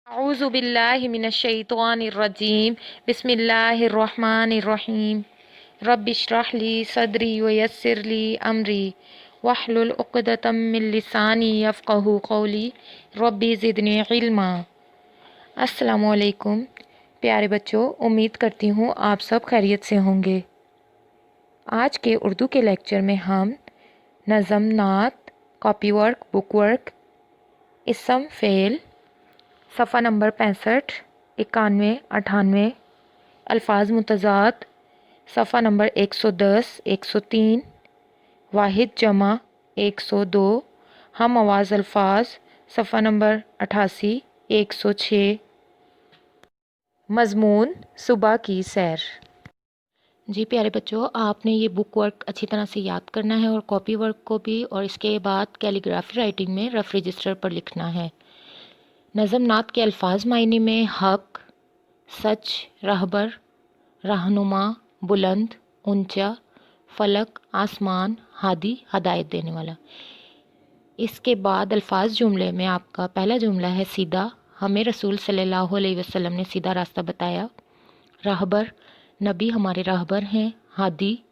अऊज़ु बिल्लाहि मिनश्शैतानिर्रजीम बिस्मिल्लाहिर्रहमानिर्रहीम रब्बिश्रह ली सदरी वयस्सिर ली अमरी वहलुल उक़दतम मिन लिसानी यफ़क़हू क़ौली रब्बी ज़िदनी इल्मा। अस्सलामु अलैकुम प्यारे बच्चों, उम्मीद करती हूँ आप सब खैरियत से होंगे। आज के उर्दू के लेक्चर में हम नज़म, नात, कॉपी वर्क, बुक वर्क, इसम, फ़ेल, सफ़ा नंबर 65, 91, 98, अल्फाज मुतज़ाद, सफ़ा नंबर 110, 103, वाहिद जमा 102, हम आवाज़ अल्फाज, सफ़ा नंबर 88, 106, मज़मून सुबह की सैर। जी प्यारे बच्चों, आपने ये बुक वर्क अच्छी तरह से याद करना है और कॉपी वर्क को भी, और इसके बाद कैलीग्राफी राइटिंग में रफ रजिस्टर पर लिखना है। नज़म नात के अल्फाज मायने में हक, सच, रहबर, रहनुमा, बुलंद, ऊंचा, फलक, आसमान, हादी, हदायत देने वाला। इसके बाद अल्फाज जुमले में आपका पहला जुमला है सीधा, हमें रसूल सल्लल्लाहु अलैहि वसल्लम ने सीधा रास्ता बताया। रहबर, नबी हमारे रहबर हैं। हादी,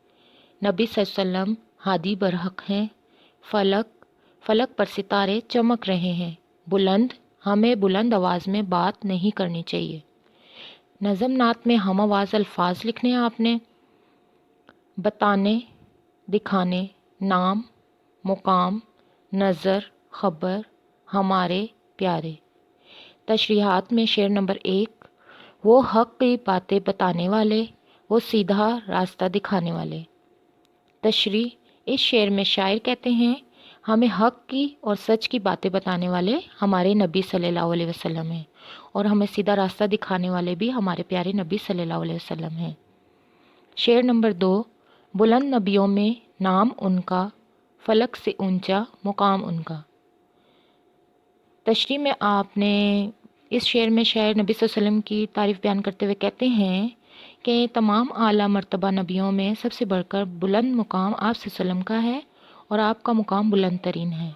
नबी सल्लल्लाहु अलैहि वसल्लम हादी बरहक हैं। फलक, फलक पर सितारे चमक रहे हैं। बुलंद, हमें बुलंद आवाज़ में बात नहीं करनी चाहिए। नज़म नात में हम आवाज़ अल्फाज लिखने हैं आपने। बताने, दिखाने, नाम, मुकाम, नज़र, ख़बर, हमारे प्यारे। तशरीहात में शेर नंबर 1, वो हक़ की बातें बताने वाले, वो सीधा रास्ता दिखाने वाले। तशरीह, इस शेर में शायर कहते हैं हमें हक़ की और सच की बातें बताने वाले हमारे नबी सल्लल्लाहु अलैहि वसल्लम हैं, और हमें सीधा रास्ता दिखाने वाले भी हमारे प्यारे नबी सल्लल्लाहु अलैहि वसल्लम हैं। शेर नंबर 2, बुलंद नबियों में नाम उनका, फलक से ऊंचा मुकाम उनका। तशरीह में आपने इस शेर में शायर नबी सल्लल्लाहु अलैहि वसल्लम की तारीफ़ बयान करते हुए कहते हैं कि तमाम आला मर्तबा नबियों में सबसे बढ़कर बुलंद मुकाम आप सल्लल्लाहु अलैहि वसल्लम का है और आपका मुकाम बुलंद तरीन है।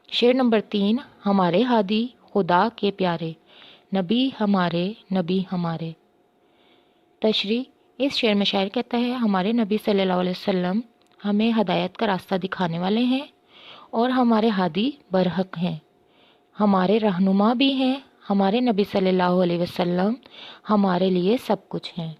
शेर नंबर 3, हमारे हादी खुदा के प्यारे, नबी हमारे, नबी हमारे। तशरीह, इस शेर में शायर कहता है हमारे नबी सल्लल्लाहु अलैहि वसल्लम हमें हदायत का रास्ता दिखाने वाले हैं और हमारे हादी बरहक हैं, हमारे रहनुमा भी हैं। हमारे नबी सल्लल्लाहु अलैहि वसल्लम हमारे लिए सब कुछ हैं।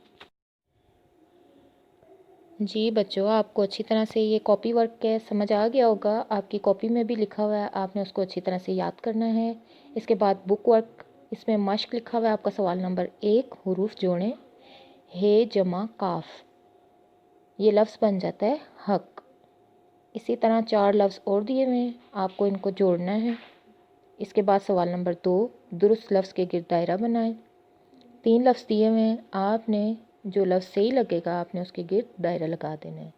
जी बच्चों, आपको अच्छी तरह से ये कॉपी वर्क के समझ आ गया होगा। आपकी कॉपी में भी लिखा हुआ है, आपने उसको अच्छी तरह से याद करना है। इसके बाद बुक वर्क, इसमें मश्क लिखा हुआ है आपका सवाल नंबर 1, हुरूफ जोड़ें। हे जमा काफ, ये लफ्ज़ बन जाता है हक। इसी तरह 4 लफ्ज़ और दिए हुए हैं, आपको इनको जोड़ना है। इसके बाद सवाल नंबर 2, दुरुस्त लफ्ज़ के गिर्द दायरा बनाएं। 3 लफ्ज़ दिए हुए हैं, आपने जो लफ्ज़ सही लगेगा आपने उसके गिर्द दायरा लगा देना है।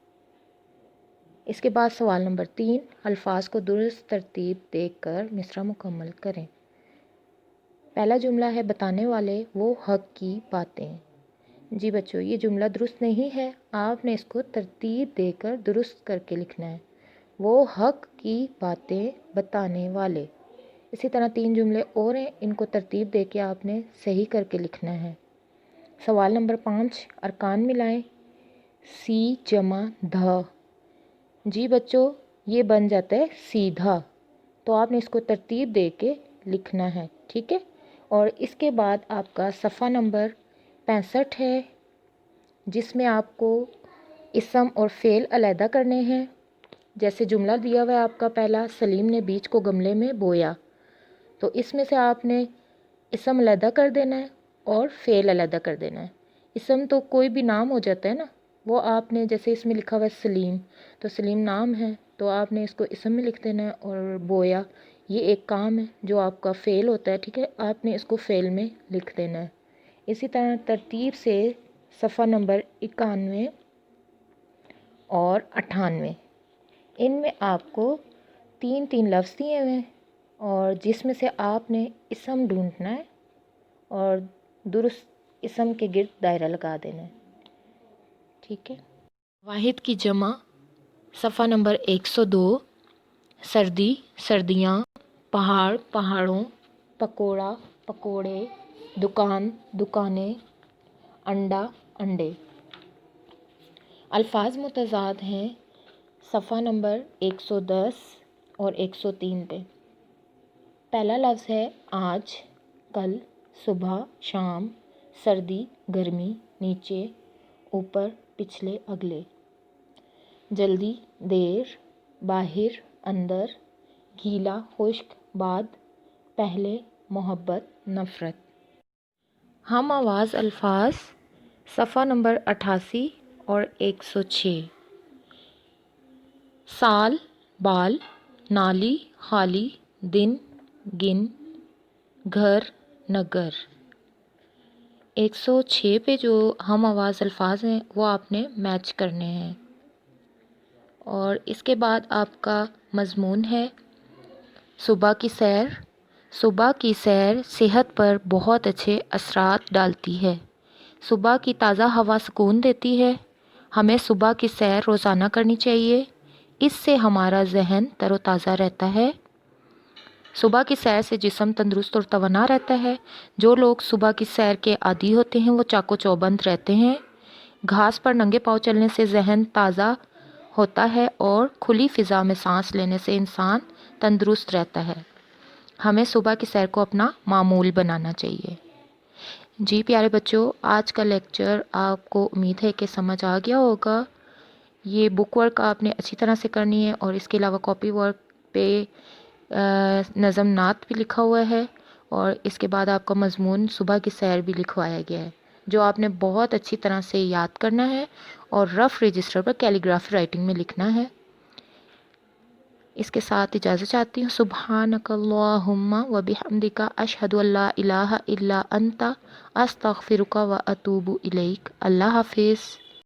इसके बाद सवाल नंबर 3, अल्फाज को दुरुस्त तरतीब देखकर मिसरा मुकम्मल करें। पहला जुमला है बताने वाले वो हक की बातें। जी बच्चों, ये जुमला दुरुस्त नहीं है, आपने इसको तरतीब देकर दुरुस्त करके लिखना है। वो हक की बातें बताने वाले। इसी तरह 3 जुमले और हैं, इनको तरतीब दे के आपने सही करके लिखना है। सवाल नंबर 5, अरकान मिलाएं। सी जमा ध। जी बच्चों, ये बन जाता है सीधा, तो आपने इसको तरतीब दे के लिखना है, ठीक है। और इसके बाद आपका सफ़ा नंबर 65 है, जिसमें आपको इसम और फ़ेल अलहदा करने हैं। जैसे जुमला दिया हुआ है आपका पहला, सलीम ने बीज को गमले में बोया, तो इसमें से आपने इसम अलहदा कर देना है और फ़ेल अलहदा कर देना है। इसम तो कोई भी नाम हो जाता है ना, वो आपने जैसे इसमें लिखा हुआ है सलीम, तो सलीम नाम है तो आपने इसको इसम में लिख देना है, और बोया ये एक काम है जो आपका फ़ेल होता है, ठीक है, आपने इसको फ़ेल में लिख देना है। इसी तरह तरतीब से सफ़ा नंबर 91 और 98, इनमें आपको 3 लफ्ज़ दिए हुए हैं, और जिसमें से आपने इसम ढूंढना है और दुरुस्त इसम के गिर्द दायरा लगा देना है, ठीक है। वाहिद की जमा, सफ़ा नंबर 102, सर्दी सर्दियाँ, पहाड़ पहाड़ों, पकोड़ा पकोड़े, दुकान, दुकानें, अंडा, अंडे। अल्फाज मुतज़ाद हैं सफ़ा नंबर 110 और 103 पे। पहला लफ्ज़ है आज, कल, सुबह, शाम, सर्दी, गर्मी, नीचे, ऊपर, पिछले, अगले। जल्दी, देर, बाहर, अंदर, गीला, खुश्क, बाद, पहले, मोहब्बत, नफ़रत। हम आवाज़ अल्फाज सफ़ा नंबर 88 और 106। साल, बाल, नाली, खाली, दिन, गिन, घर, नगर। 106 पे जो हम आवाज़ अल्फाज हैं वो आपने मैच करने हैं। और इसके बाद आपका मज़मून है सुबह की सैर। सुबह की सैर सेहत पर बहुत अच्छे असरात डालती है। सुबह की ताज़ा हवा सुकून देती है। हमें सुबह की सैर रोज़ाना करनी चाहिए। इससे हमारा जहन तरोताज़ा रहता है। सुबह की सैर से जिस्म तंदुरुस्त और तवाना रहता है। जो लोग सुबह की सैर के आदी होते हैं वो चाको चौबंद रहते हैं। घास पर नंगे पाँव चलने से जहन ताज़ा होता है और खुली फ़िज़ा में सांस लेने से इंसान तंदुरुस्त रहता है। हमें सुबह की सैर को अपना मामूल बनाना चाहिए। जी प्यारे बच्चों, आज का लेक्चर आपको उम्मीद है कि समझ आ गया होगा। ये बुक वर्क आपने अच्छी तरह से करनी है और इसके अलावा कॉपी वर्क पे नज़म नात भी लिखा हुआ है और इसके बाद आपका मज़मून सुबह की सैर भी लिखवाया गया है जो आपने बहुत अच्छी तरह से याद करना है और रफ़ रजिस्टर पर कैलीग्राफी राइटिंग में लिखना है। इसके साथ इजाज़त चाहती हूँ। सुब्हानकल्लाहुम्मा व बिहम्दिका अशहदु अल्ला इलाहा इल्ला अंता अस्तगफिरुका व अतूबु इलैक। अल्लाह हाफिज़।